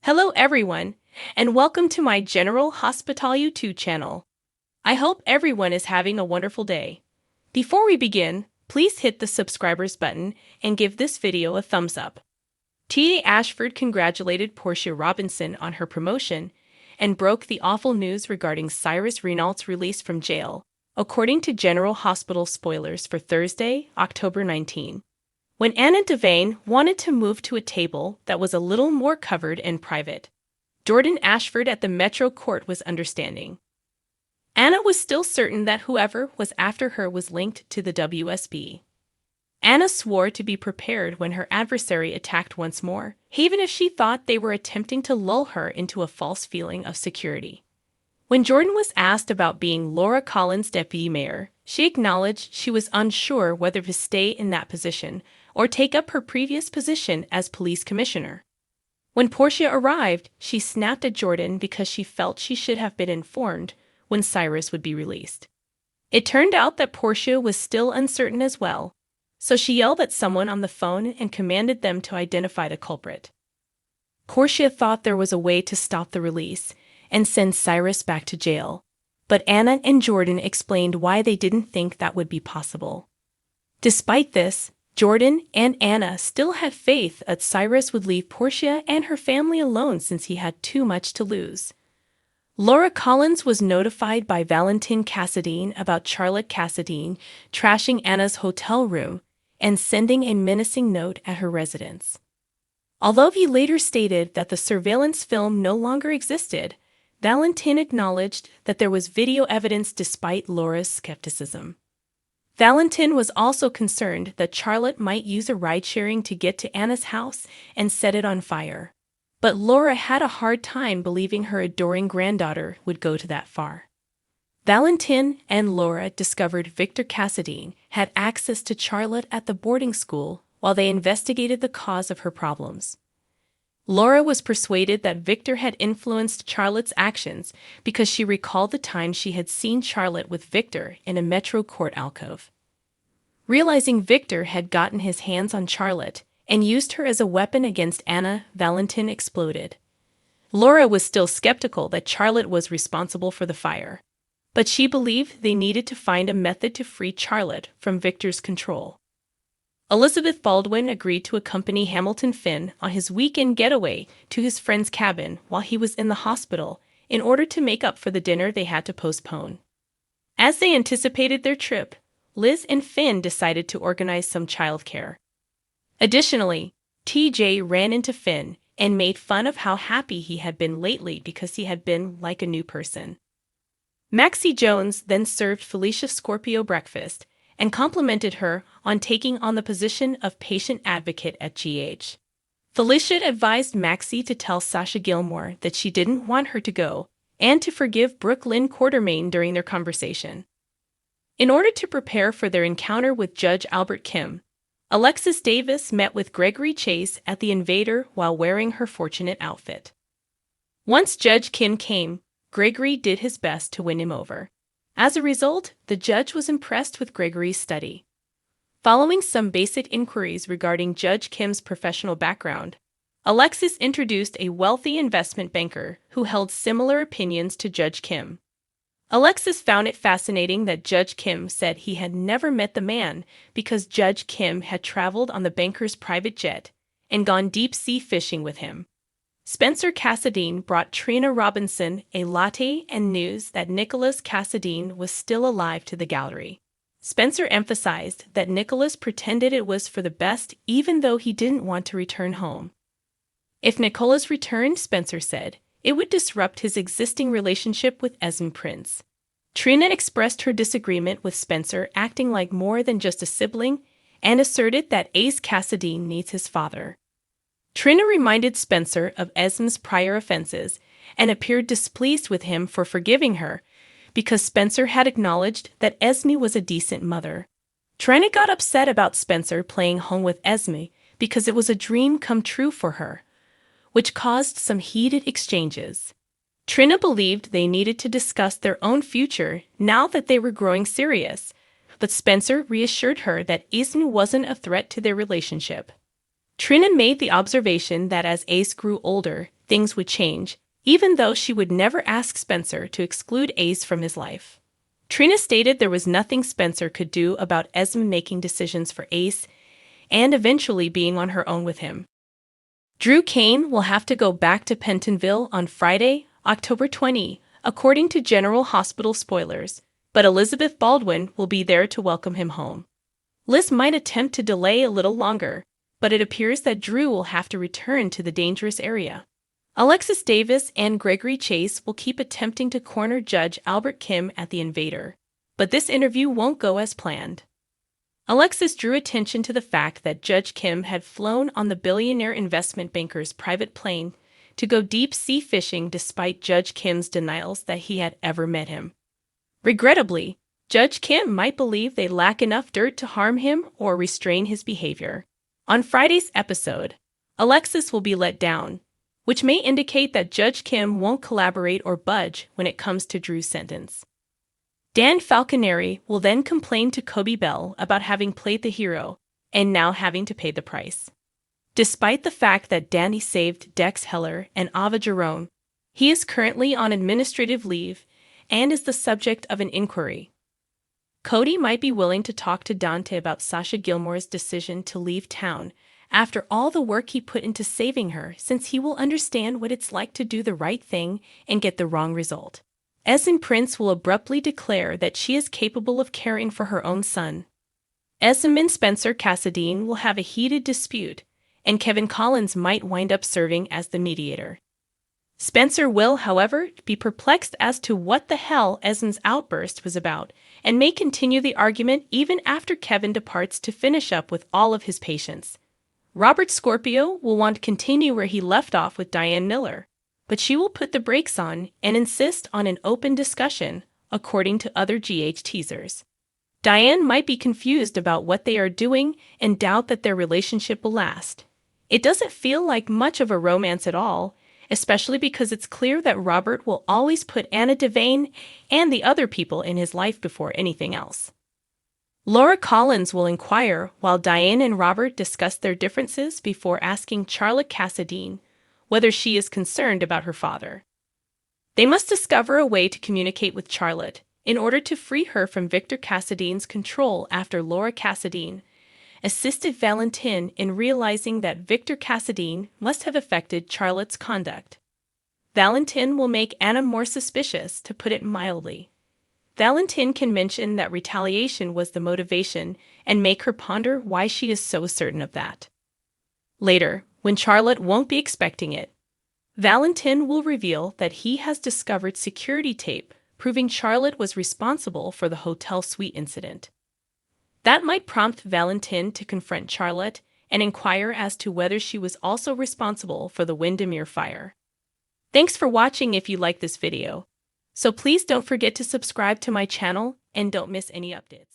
Hello everyone, and welcome to my General Hospital YouTube channel. I hope everyone is having a wonderful day. Before we begin, please hit the subscribers button and give this video a thumbs up. Tina Ashford congratulated Portia Robinson on her promotion and broke the awful news regarding Cyrus Renault's release from jail, according to General Hospital spoilers for Thursday, October 19. When Anna Devane wanted to move to a table that was a little more covered and private, Jordan Ashford at the Metro Court was understanding. Anna was still certain that whoever was after her was linked to the WSB. Anna swore to be prepared when her adversary attacked once more, even if she thought they were attempting to lull her into a false feeling of security. When Jordan was asked about being Laura Collins' deputy mayor, she acknowledged she was unsure whether to stay in that position or take up her previous position as police commissioner. When Portia arrived, she snapped at Jordan because she felt she should have been informed when Cyrus would be released. It turned out that Portia was still uncertain as well, so she yelled at someone on the phone and commanded them to identify the culprit. Portia thought there was a way to stop the release and send Cyrus back to jail, but Anna and Jordan explained why they didn't think that would be possible. Despite this, Jordan and Anna still had faith that Cyrus would leave Portia and her family alone since he had too much to lose. Laura Collins was notified by Valentin Cassadine about Charlotte Cassadine trashing Anna's hotel room and sending a menacing note at her residence. Although he later stated that the surveillance film no longer existed, Valentin acknowledged that there was video evidence despite Laura's skepticism. Valentin was also concerned that Charlotte might use a ride-sharing to get to Anna's house and set it on fire. But Laura had a hard time believing her adoring granddaughter would go to that far. Valentin and Laura discovered Victor Cassadine had access to Charlotte at the boarding school while they investigated the cause of her problems. Laura was persuaded that Victor had influenced Charlotte's actions because she recalled the time she had seen Charlotte with Victor in a Metro Court alcove. Realizing Victor had gotten his hands on Charlotte and used her as a weapon against Anna, Valentin exploded. Laura was still skeptical that Charlotte was responsible for the fire, but she believed they needed to find a method to free Charlotte from Victor's control. Elizabeth Baldwin agreed to accompany Hamilton Finn on his weekend getaway to his friend's cabin while he was in the hospital in order to make up for the dinner they had to postpone. As they anticipated their trip, Liz and Finn decided to organize some childcare. Additionally, TJ ran into Finn and made fun of how happy he had been lately because he had been like a new person. Maxie Jones then served Felicia Scorpio breakfast and complimented her on taking on the position of patient advocate at GH. Felicia advised Maxie to tell Sasha Gilmore that she didn't want her to go and to forgive Brooklyn Quartermain during their conversation. In order to prepare for their encounter with Judge Albert Kim, Alexis Davis met with Gregory Chase at the Invader while wearing her fortunate outfit. Once Judge Kim came, Gregory did his best to win him over. As a result, the judge was impressed with Gregory's study. Following some basic inquiries regarding Judge Kim's professional background, Alexis introduced a wealthy investment banker who held similar opinions to Judge Kim. Alexis found it fascinating that Judge Kim said he had never met the man because Judge Kim had traveled on the banker's private jet and gone deep-sea fishing with him. Spencer Cassadine brought Trina Robinson a latte and news that Nicholas Cassadine was still alive to the gallery. Spencer emphasized that Nicholas pretended it was for the best even though he didn't want to return home. If Nicholas returned, Spencer said, it would disrupt his existing relationship with Esme Prince. Trina expressed her disagreement with Spencer acting like more than just a sibling and asserted that Ace Cassadine needs his father. Trina reminded Spencer of Esme's prior offenses and appeared displeased with him for forgiving her because Spencer had acknowledged that Esme was a decent mother. Trina got upset about Spencer playing home with Esme because it was a dream come true for her, which caused some heated exchanges. Trina believed they needed to discuss their own future now that they were growing serious, but Spencer reassured her that Esme wasn't a threat to their relationship. Trina made the observation that as Ace grew older, things would change, even though she would never ask Spencer to exclude Ace from his life. Trina stated there was nothing Spencer could do about Esme making decisions for Ace and eventually being on her own with him. Drew Kane will have to go back to Pentonville on Friday, October 20, according to General Hospital spoilers, but Elizabeth Baldwin will be there to welcome him home. Liz might attempt to delay a little longer, but it appears that Drew will have to return to the dangerous area. Alexis Davis and Gregory Chase will keep attempting to corner Judge Albert Kim at the Invader, but this interview won't go as planned. Alexis drew attention to the fact that Judge Kim had flown on the billionaire investment banker's private plane to go deep-sea fishing despite Judge Kim's denials that he had ever met him. Regrettably, Judge Kim might believe they lack enough dirt to harm him or restrain his behavior. On Friday's episode, Alexis will be let down, which may indicate that Judge Kim won't collaborate or budge when it comes to Drew's sentence. Dan Falconeri will then complain to Kobe Bell about having played the hero and now having to pay the price. Despite the fact that Danny saved Dex Heller and Ava Jerome, he is currently on administrative leave and is the subject of an inquiry. Cody might be willing to talk to Dante about Sasha Gilmore's decision to leave town after all the work he put into saving her, since he will understand what it's like to do the right thing and get the wrong result. Esme Prince will abruptly declare that she is capable of caring for her own son. Esme and Spencer Cassadine will have a heated dispute, and Kevin Collins might wind up serving as the mediator. Spencer will, however, be perplexed as to what the hell Esme's outburst was about, and may continue the argument even after Kevin departs to finish up with all of his patients. Robert Scorpio will want to continue where he left off with Diane Miller, but she will put the brakes on and insist on an open discussion, according to other GH teasers. Diane might be confused about what they are doing and doubt that their relationship will last. It doesn't feel like much of a romance at all, especially because it's clear that Robert will always put Anna Devane and the other people in his life before anything else. Laura Collins will inquire while Diane and Robert discuss their differences before asking Charlotte Cassadine whether she is concerned about her father. They must discover a way to communicate with Charlotte in order to free her from Victor Cassadine's control after Laura Cassadine assisted Valentin in realizing that Victor Cassadine must have affected Charlotte's conduct. Valentin will make Anna more suspicious, to put it mildly. Valentin can mention that retaliation was the motivation and make her ponder why she is so certain of that. Later, when Charlotte won't be expecting it, Valentin will reveal that he has discovered security tape proving Charlotte was responsible for the hotel suite incident. That might prompt Valentin to confront Charlotte and inquire as to whether she was also responsible for the Windermere fire. Thanks for watching if you like this video. So please don't forget to subscribe to my channel and don't miss any updates.